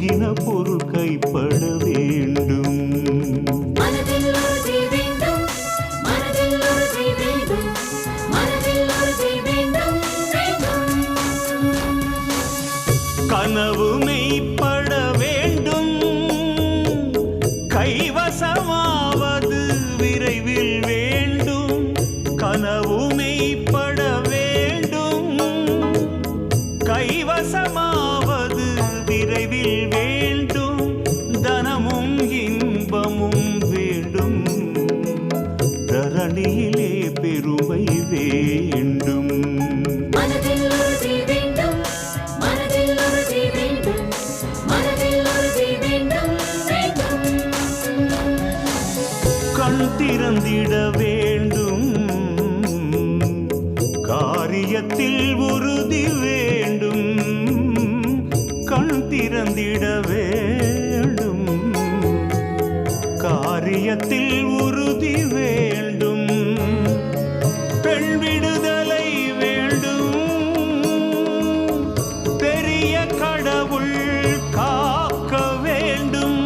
நெருங்கின பொருள் கைப்பட வேண்டும். கனவு மெய்ப்பட வேண்டும், கைவசமாவது விரைவில் வேண்டும். கனவு மெய்ப்பட வேண்டும், கைவசமாவது விரைவில் வேண்டும். தனமும் இன்பமும் வேண்டும், தரணியிலே பெருமை வேண்டும். கண் திறந்திட வேண்டும், காரியத்தில் உறுதி வேண்டும். கண் திறந்திட வேண்டும், காரியத்தில் உறுதி வேண்டும். பெண் விடுதலை வேண்டும், பெரிய கடவுள் காக்க வேண்டும்.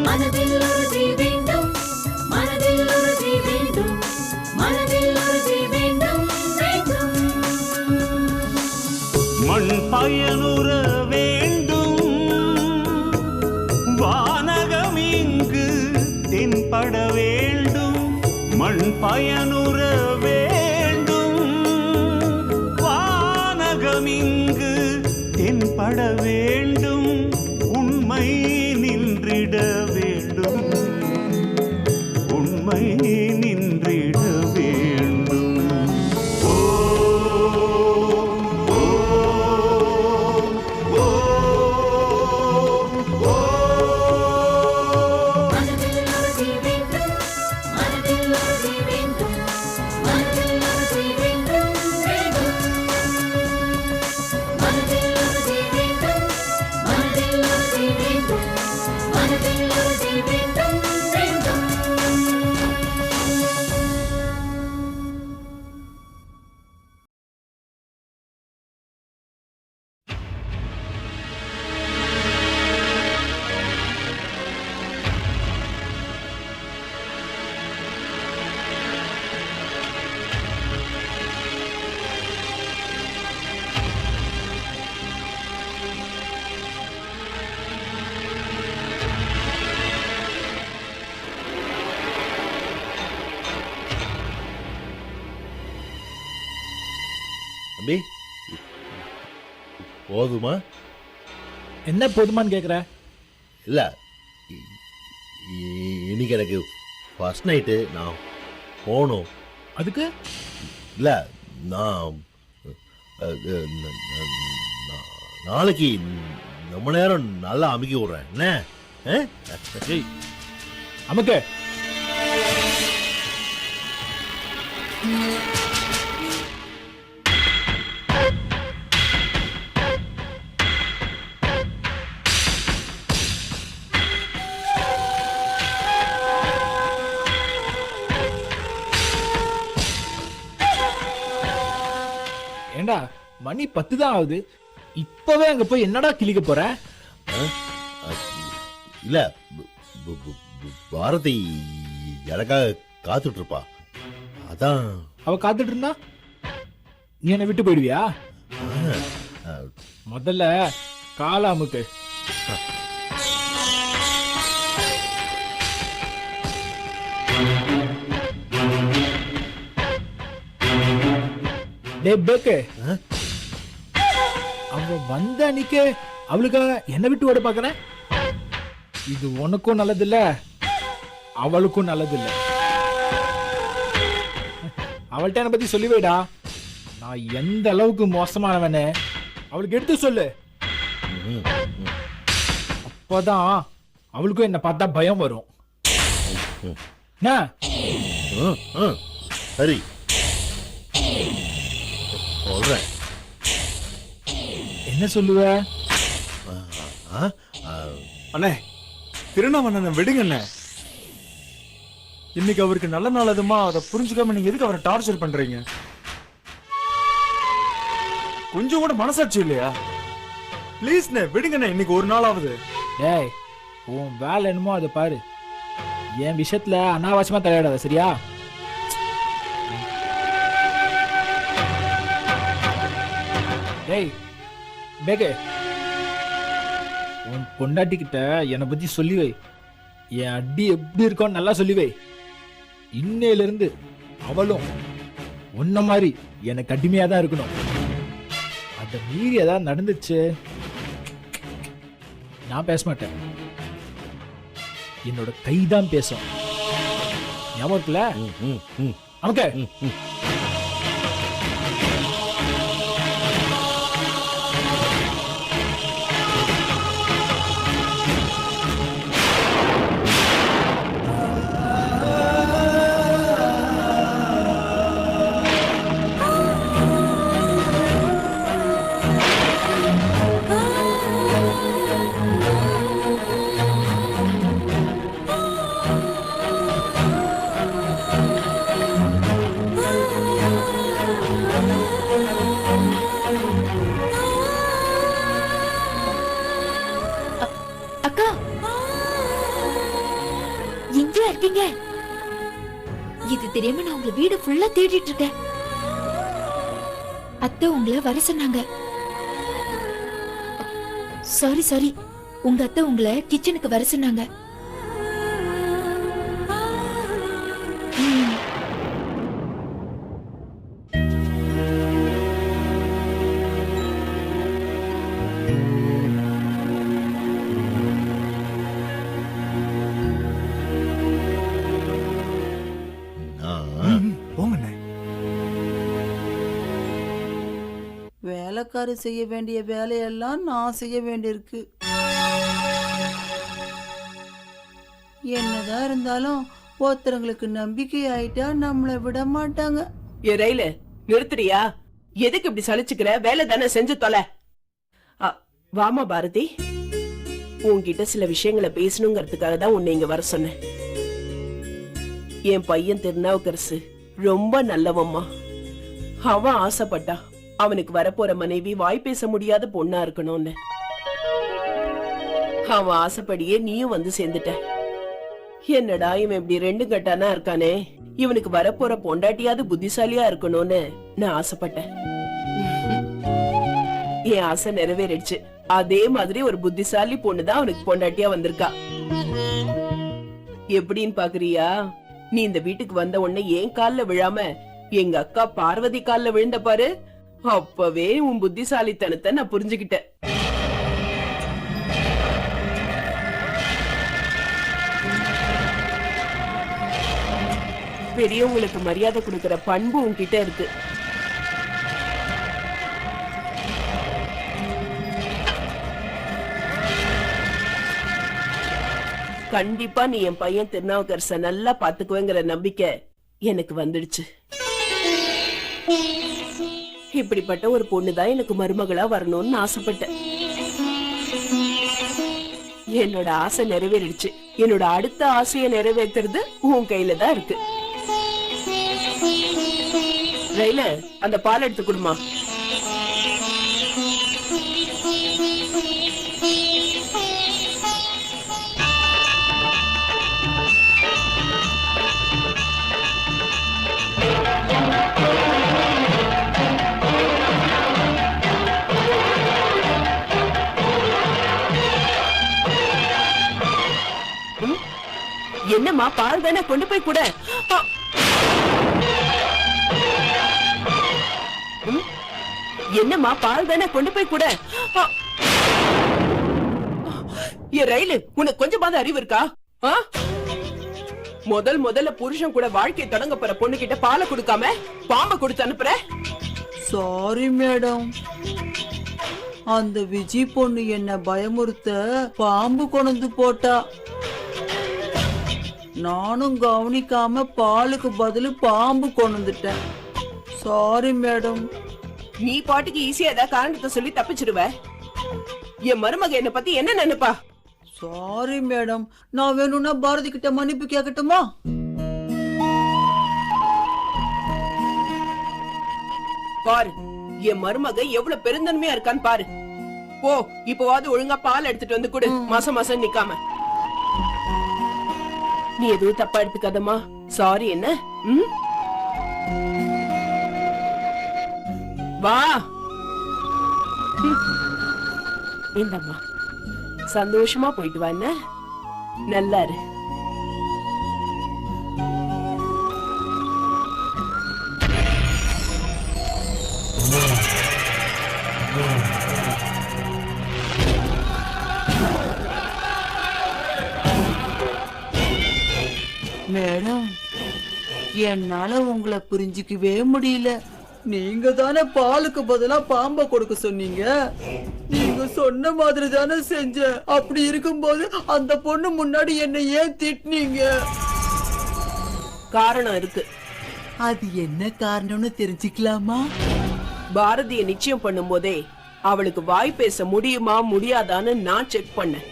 மண் பயனுற வேண்டும், வானகம் இங்கு தென்பட வேண்டும். மண் பயனுற வேண்டும், வானகம் இங்கு தென்பட வேண்டும். உண்மை நின்றிட வேண்டும், உண்மை நின்றிட வேண்டும். தம்பி போதுமா? என்ன போதுமான்னு கேட்குற? இல்லை, இன்னைக்கு எனக்கு ஃபர்ஸ்ட் நைட்டு, நான் போகணும். அதுக்கு இல்லை, நான் நாளைக்கு ரொம்ப நேரம் நல்லா அமுக்கி விட்றேன். என்ன அமுக்கு. ஏண்டா மணி 10 தான் ஆகுது, இப்பவே அங்க போய் என்னடா கிளிக்க போற? இல்ல, பாரதி எனக்காக காத்துட்டு இருப்பா, அதான். அவ காத்துட்டு இருந்தா நீ என்ன விட்டு போயிடுவியா? முதல்ல கால அமுக்கு. அவ வந்த அன்னைக்கு அவளுக்காக என்ன விட்டு ஓட பாக்குற? இது உனக்கும் நல்லது இல்ல, அவளுக்கும் நல்லது இல்ல. அவள்கிட்ட என்ன பத்தி சொல்லி வைடா, நான் எந்த அளவுக்கு மோசமானவனே அவளுக்கு எடுத்து சொல்லு. அப்பதான் அவளுக்கும் என்ன பார்த்தா பயம் வரும். சரி, என்ன சொல்லுவ? அண்ணே, திருநாமண்ணனை விடுங்க அண்ணே. இன்னைக்கு அவருக்கு நல்ல நாள் அதுமா, அதை புரிஞ்சுக்காம நீங்க எதுக்கு அவரை டார்ச்சர் பண்றீங்க? கொஞ்சம் கூட மனசாட்சி இல்லையா? ப்ளீஸ்ண்ணே விடுங்கண்ணே, இன்னைக்கு ஒரு நாள் ஆகுது. டேய், உன் வேலை என்னமோ அதை பாரு. என் விஷயத்துல அனாவசியமா தலையிடாத, சரியா? டேய் பேகே, உன் பொண்டாட்டி கிட்ட என்னை பத்தி சொல்லி வை. என் அடி எப்படி இருக்கும்னு நல்லா சொல்லி வை. இன்னையில இருந்து அவளும் உன்ன மாதிரி எனக்கு அடிமையா தான் இருக்கணும். அதை மீறி ஏதாவது நடந்துச்சு, நான் பேச மாட்டேன். என்னோட கை தான் பேசும். ஞாபகம் இருக்குல்ல? நமக்கு அக்கா, எங்க இருக்கீங்க? இது தெரியாம நான் உங்களை வீடு ஃபுல்லா தேடிட்டு இருக்கேன். அத்தை உங்களை வர சொன்னாங்க. சாரி, உங்க அத்தை உங்களை கிச்சனுக்கு வர சொன்னாங்க. போங்கண்ணே. வேலைக்காரி செய்ய வேண்டிய வேலையெல்லாம் நான் செய்ய வேண்டியிருக்கு. என்னதான் இருந்தாலும் ஒருத்தவங்களுக்கு நம்பிக்கை ஆயிட்டா நம்மளை விட மாட்டாங்க. ஏ ரயிலு, நிறுத்துறியா? எதுக்கு இப்படி சலிச்சுக்கிற? வேலை தானே செஞ்சு தொலை. வாமா பாரதி, உன்கிட்ட சில விஷயங்களை பேசணுங்கிறதுக்காக தான் உன்னை இங்க வர சொன்னேன். என் பையன் திருநாவுக்கரசு ரொம்ப நல்லவம்மா. அவன் ஆசைப்பட்டா அவனுக்கு வரப்போற மனைவி வாய் பேச முடியாத பொண்ணா இருக்கணும்னு. அவன் ஆசைப்படியே நீயும் வந்து சேர்ந்துட்ட. என்னடா இவன் இப்படி ரெண்டு கட்டானா இருக்கானே, இவனுக்கு வரப்போற பொண்டாட்டியாவது புத்திசாலியா இருக்கணும்னு நான் ஆசைப்பட்டேன். என் ஆசை நிறைவேறிடுச்சு. அதே மாதிரி ஒரு புத்திசாலி பொண்ணுதான் அவனுக்கு பொண்டாட்டியா வந்திருக்கா. எப்படின்னு பாக்குறியா? நீ இந்த வீட்டுக்கு வந்த உடனே என் கால்ல விழாம எங்க அக்கா பார்வதி கால்ல விழுந்த பாரு. அப்பவே உன் புத்திசாலித்தனத்தை நான் புரிஞ்சுக்கிட்டேன். பெரியவங்களுக்கு மரியாதை கொடுக்கிற பண்பு உன்கிட்ட இருக்கு. கண்டிப்பா நீ என் பையன் திருநாவுக்கரச நல்லா பாத்துக்குவேங்கிற நம்பிக்கை எனக்கு வந்துடுச்சு. இப்படிப்பட்ட ஒரு பொண்ணுதான் எனக்கு மருமகளா வரணும்னு ஆசைப்பட்டேன். என்னோட ஆசை நிறைவேறிடுச்சு. என்னோட அடுத்த ஆசையை நிறைவேற்றுறது உன் கையில தான் இருக்கு. ரயில, அந்த பால் எடுத்து கொடுமா. என்னம்மா, பால் தானே, கொண்டு போய் கூட. என்னம்மா, பால் தானே, கொண்டு போய் கூட. ரயிலு, உனக்கு கொஞ்சமாவது அறிவு இருக்கா? முதல்ல புருஷன் கூட வாழ்க்கை தொடங்க போற பொண்ணு கிட்ட பாலை கொடுக்காம பாம்பை கொடுத்து அனுப்புற. சாரி மேடம், அந்த விஜி பொண்ணு என்ன பயமுறுத்த பாம்பு கொண்டு போட்டா. நானும் கவனிக்காம பாலுக்கு பதிலு பாம்பு கொண்டுட்டேன். Sorry madam. நீ பாட்டுக்கு ஈஸியா ஏதாவது காரணத்தை சொல்லி தப்பிச்சிடுவ. என் மருமக என்ன பத்தி என்ன நினைப்பா? சாரி மேடம், நான் வேணும்னா பாரதி கிட்ட மன்னிப்பு கேட்கட்டுமா? பாரு, என் மருமக எவ்வளவு பெருந்தன்மையா இருக்கான்னு பாரு. போ, இப்பவாவது ஒழுங்கா பால் எடுத்துட்டு வந்து கொடு, மாசம் மாசம் நிக்காம. நீ எதுவும் தப்பா எடுத்துக்காதம்மா. சாரி என்ன? ம்? வா. இந்தம்மா சந்தோஷமா போயிட்டு வா என்ன? நல்லா இரு. மேடம், என்னால உங்களை புரிஞ்சுக்கவே முடியல. நீங்க தானே பாலுக்கு பதிலா பாம்பை கொடுக்க சொன்னீங்க. நீங்க சொன்ன மாதிரி தானே செஞ்சேன். அப்படி இருக்கும்போது அந்த பொண்ணு முன்னாடி என்ன ஏன் திட்டினீங்க? காரணம் இருக்கு. அது என்ன காரணம்னு தெரிஞ்சுக்கலாமா? பாரதிய நிச்சயம் பண்ணும் போதே அவளுக்கு வாய் பேச முடியுமா முடியாதான்னு நான் செக் பண்ணேன்.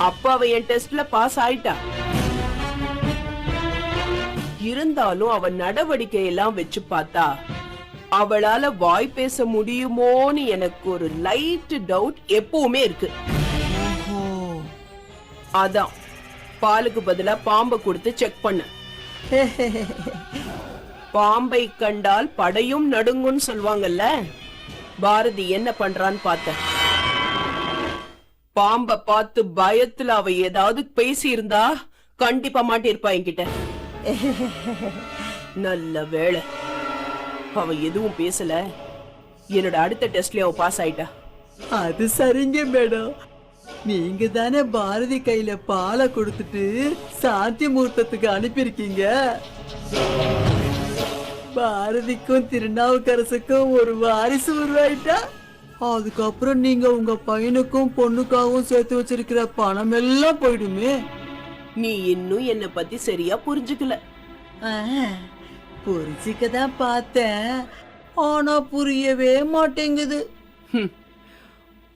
அப்ப அவ என் டெஸ்ட்ல பாஸ் ஆயிட்டா. இருந்தாலும் அவ நடவடிக்கை எல்லாம் வச்சு பார்த்தா அவளால வாய் பேச முடியுமோன்னு எனக்கு ஒரு லைட் டவுட் எப்பவுமே இருக்கு. அதான் பாலுக்கு பதிலா பாம்பை கொடுத்து செக் பண்ண. பாம்பை கண்டால் படையும் நடுங்குன்னு சொல்வாங்கல்ல. பாரதி என்ன பண்றான்னு பார்த்த. பாம்பை பார்த்து பயத்துல அவ ஏதாவது பேசி இருந்தா கண்டிப்பா மாட்டிருப்பா என்கிட்ட. நல்ல வேளை அவ எதுவும் பேசல. என்னோட அடுத்த டெஸ்ட்லயே அவ பாஸ் ஆயிட்டா. அது சரிங்க மேடம். நீங்க தானே பாரதி கையில பாலை கொடுத்துட்டு சாந்தி முகூர்த்தத்துக்கு அனுப்பியிருக்கீங்க. பாரதிக்கும் திருநாவுக்கரசுக்கும் ஒரு வாரிசு உருவாயிட்டா அதுக்கப்புறம் நீங்க உங்க பையனுக்கும் பொண்ணுக்காகவும் சேர்த்து வச்சிருக்கிற பணம் எல்லாம் போயிடுமே. நீ இன்னும் என்ன பத்தி சரியா புரிஞ்சுக்கல. புரிஞ்சுக்கதான் பார்த்தேன், ஆனா புரியவே மாட்டேங்குது.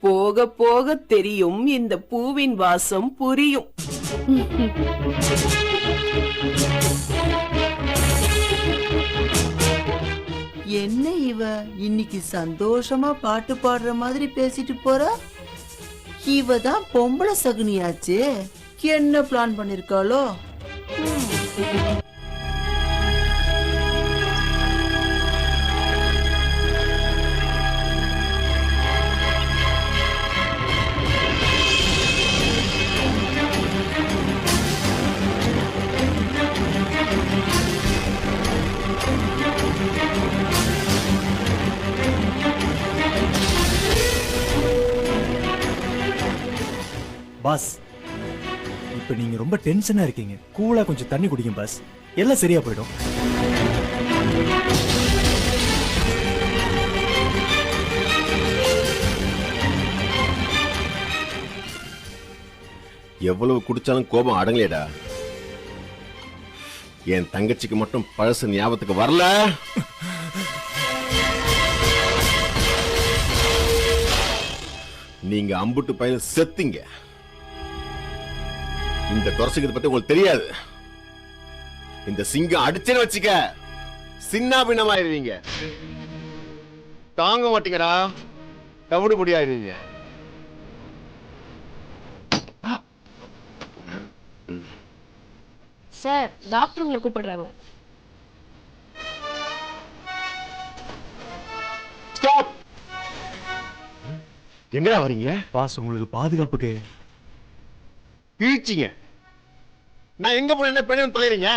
போக போக தெரியும். இந்த பூவின் வாசம் புரியும். என்ன இவ இன்னைக்கு சந்தோஷமா பாட்டு பாடுற மாதிரி பேசிட்டு போறா? இவ தான் பொம்பளை சகுனியாச்சு. என்ன பிளான் பண்ணிருக்காளோ? பாஸ், இப்ப நீங்க ரொம்ப டென்ஷனா இருக்கீங்க. கூலா கொஞ்சம் தண்ணி குடிங்க பாஸ், எல்லாம் சரியா போயிடும். எவ்வளவு குடிச்சாலும் கோபம் அடங்கலையடா. என் தங்கச்சிக்கு மட்டும் பழசு ஞாபகத்துக்கு வரல. நீங்க அம்புட்டு பையன் செத்தீங்க. இந்த துரசிக்கிறத பத்தி உங்களுக்கு தெரியாது. இந்த சிங்கம் அடிச்சேன்னு வச்சுக்க சின்ன பின்னமாயிருவீங்க. தாங்க மாட்டீங்கடா, கபடி பொடியாயிருவீங்க. சார், டாக்டர் உங்களை கூப்பிடுறாங்க. ஸ்டாப். எங்கடா வரீங்க? பாஸ், உங்களுக்கு பாதுகாப்புக்கு கீழ்ச்சிங்க. நான் எங்க போன என்ன பெண்ணு தொலைறீங்க?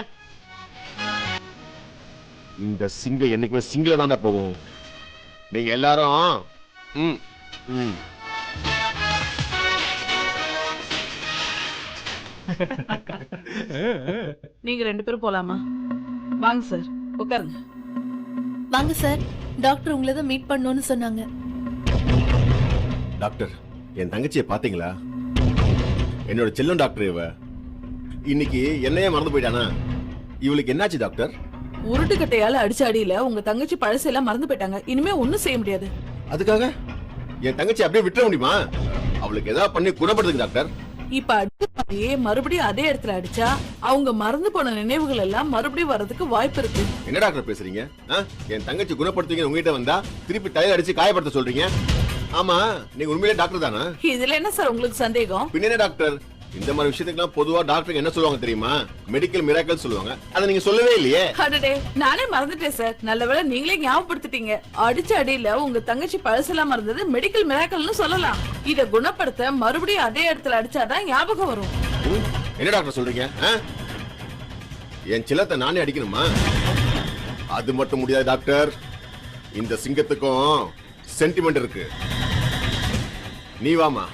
இந்த சிங்கம் என்னைக்குமே சிங்கில தான் போகும். நீங்க எல்லாரும் நீங்க 2 பேரும் போலாமா? வாங்க சார், உட்காருங்க. வாங்க சார், டாக்டர் உங்களை தான் மீட் பண்ணணும்னு சொன்னாங்க. டாக்டர், என் தங்கச்சியை பாத்தீங்களா? என்னோட செல்லம் டாக்டர் இவ. இன்னைக்கு என்னையே மறந்து போயிட்டானா? இவளுக்கு என்னாச்சு டாக்டர்? உருட்டுக்கட்டையால அடிச்ச அடியில உங்க தங்கச்சி பழசெல்லாம் மறந்து போயிட்டாங்க. இனிமே ஒண்ணும் செய்ய முடியாது. அதுக்காக என் தங்கச்சி அப்படியே விட்டுற முடியுமா? அவளுக்கு ஏதாவது பண்ணி குணப்படுத்துங்க டாக்டர். இப்ப அடிச்சே மறுபடியும் அதே இடத்துல அடிச்சா அவங்க மறந்து போன நினைவுகள் எல்லாம் மறுபடியும் வர்றதுக்கு வாய்ப்பு இருக்கு. என்ன டாக்டர் பேசுறீங்க? என் தங்கச்சி குணப்படுத்துவீங்க உங்ககிட்ட வந்தா திருப்பி டயர் அடிச்சு காயப்படுத்த சொல்றீங்க. ஆமா, நீங்க உண்மையிலே டாக்டர் தானா? இதுல என்ன சார் உங்களுக்கு சந்தேகம்? பின்ன டாக்டர், இந்த மாதிரி விஷயத்துக்குலாம் பொதுவா டாக்டருக்கு என்ன சொல்லுவாங்க தெரியுமா? மெடிக்கல் மிராக்கல் சொல்லுவாங்க. அதை நீங்க சொல்லவே இல்லையே. அடடே, நானே மறந்துட்டேன் சார். நல்லவேளை நீங்களே ஞாபகப்படுத்திட்டீங்க. அடிச்ச அடியில உங்க தங்கச்சி பழசெல்லாம் மறந்தது மெடிக்கல் மிராக்கல்னு சொல்லலாம். இத குணப்படுத்த மறுபடியும் அதே இடத்துல அடிச்சாதான் ஞாபகம் வரும். என்ன டாக்டர் சொல்றீங்க? என் சிலத்தை நானே அடிக்கணுமா? அது மட்டும் முடியாது டாக்டர். இந்த சிங்கத்துக்கும் சென்டிமெண்ட் இருக்கு. நீ வாமா.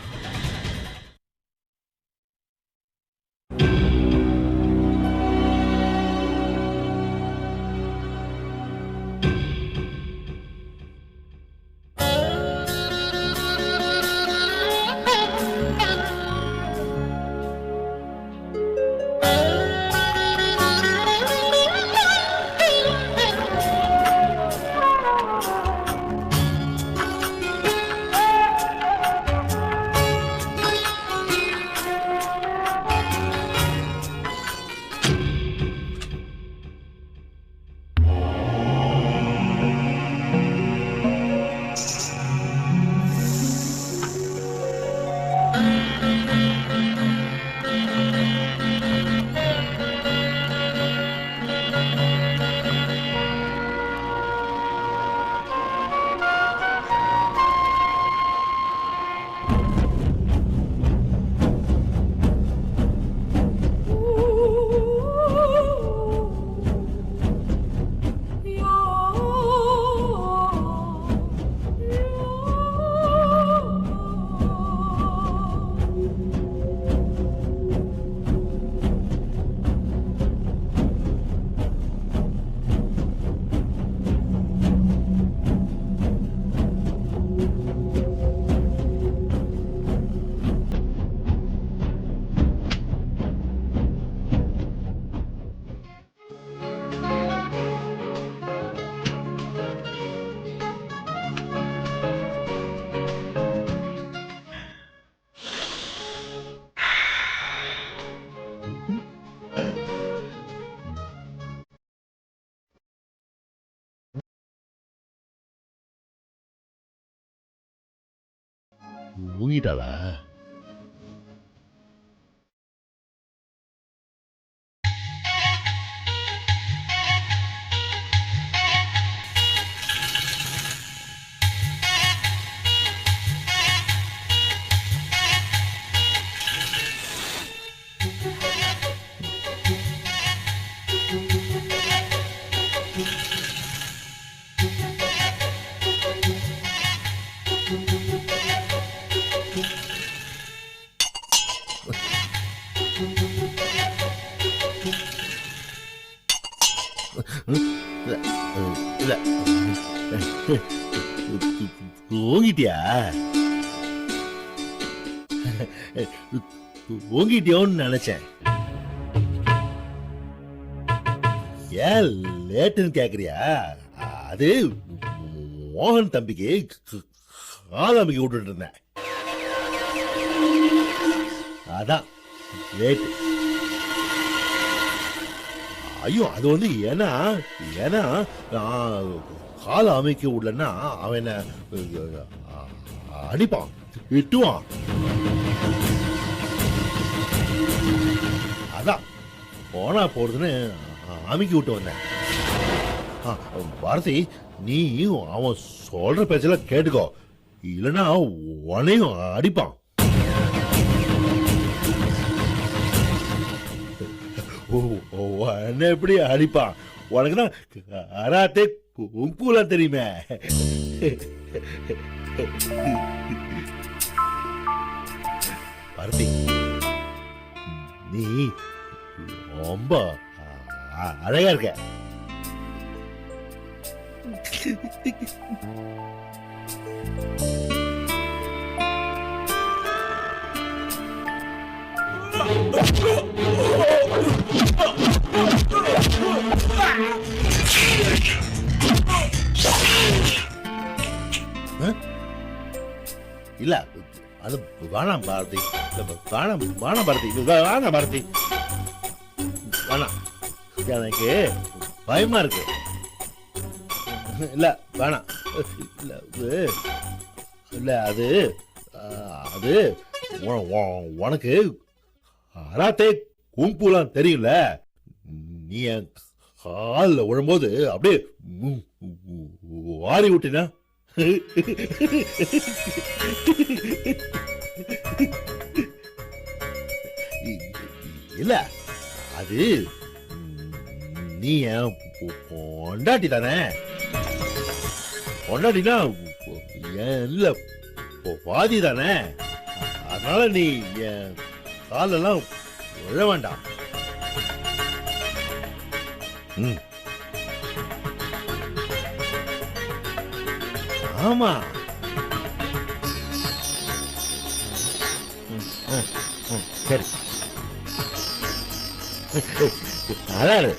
தூங்கிட்டாளா? தூங்கிட்டியா? தூங்கிட்டியோன்னு நினைச்சேன். ஏன் லேட்டுன்னு கேக்குறியா? அது மோகன் தம்பிக்கு கால் அமைக்க விட்டுட்டு இருந்தேன். அதான் லேட்டு. ஐயோ, அது வந்து ஏன்னா கால அமைக்க விடலன்னா அவன் என்ன அடிப்பான், விட்டுவான். அதான் போனா போறதுன்னு அமைக்க விட்டு வந்தேன். பாரதி, நீ அவன் சொல்ற பேச்செல்லாம் கேட்டுக்கோ, இல்லைன்னா உனையும் அடிப்பான். என்ன எப்படி அடிப்பான்? உனக்குதான் கராத்தே குங்குலாம் தெரியுமே. பாரதி, நீ ரொம்ப அழகா இருக்க. இல்ல, அது வேணாம் பாரதி, வேணாம் பாரதி, வேணாம் பாரதி, வேணாம். எனக்கு பயமா இருக்கு. இல்ல வேணாம். இல்ல அது உனக்கு அராத்தே கும்புலாம் தெரியல. நீ என் காலில் விழும்போது அப்படியே வாரி விட்டினா. இல்ல அது நீ என் பொண்டாட்டி தானே. பொண்டாட்டினா இல்ல பாதி தானே. அதனால நீ என் காலெல்லாம் விழ வேண்டாம். ஆமா சரி அதாரு.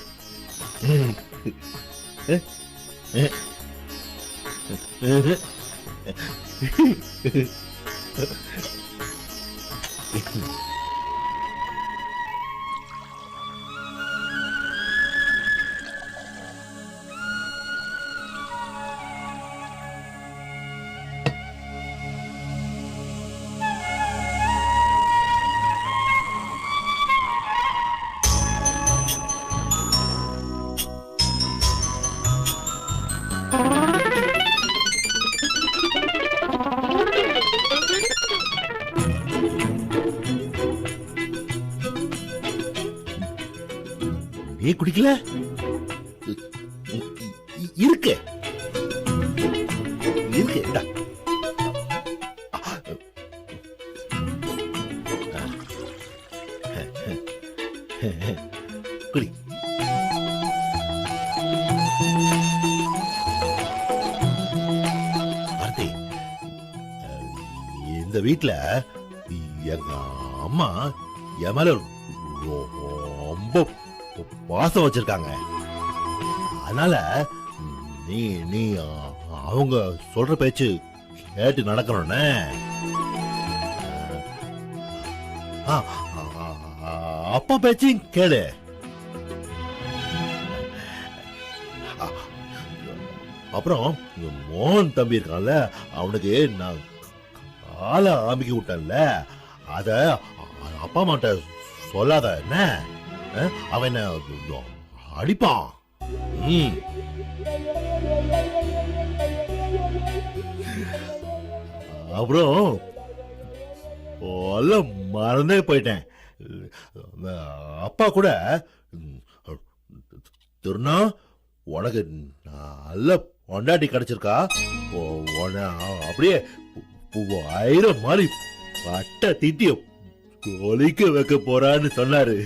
நீ குடிக்கல? இருக்கு இருக்கு. குடி. ஆர்த்தி, இந்த வீட்டுல எங்க அம்மா என் மேல ரொம்ப வாசம் வச்சிருக்காங்க. அதனால நீ நீ அவங்க சொல்ற பேச்சு கேட்டு நடக்கணும்னு. அப்பா பேச்சையும் கேளு. அப்புறம் மோகன் தம்பி இருக்கான்ல, அவனுக்கு நான் காலை ஆமிக்க விட்டேன்ல, அத அப்பா அம்மாட்ட சொல்லாத என்ன. அவன் அடிப்பான். அப்புறம் மறந்தே போயிட்டேன். அப்பா கூட திருநா உனக்கு நல்ல பொண்டாட்டி கிடைச்சிருக்கா, அப்படியே ஆயிரம் மாதிரி பட்ட தீட்டிய ஒலிக்க வைக்க போறான்னு சொன்னாரு.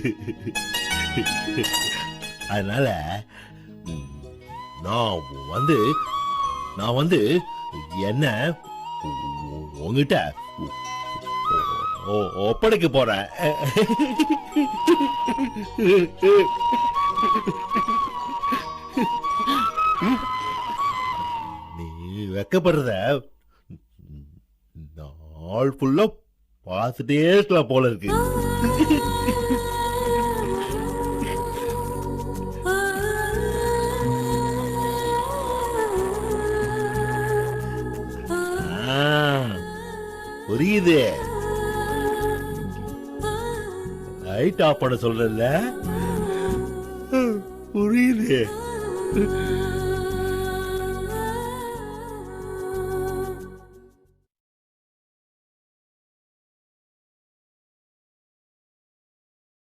அதனால நான் வந்து என்ன உங்ககிட்ட ஒப்படைக்க போறேன். நீ வெக்கப்படுறத நாள் ஃபுல்லா பார்த்துட்டே இருக்கலாம் போல இருக்கு. புரியுது. லைட் ஆஃப் பண்ண சொல்றல, புரியுது.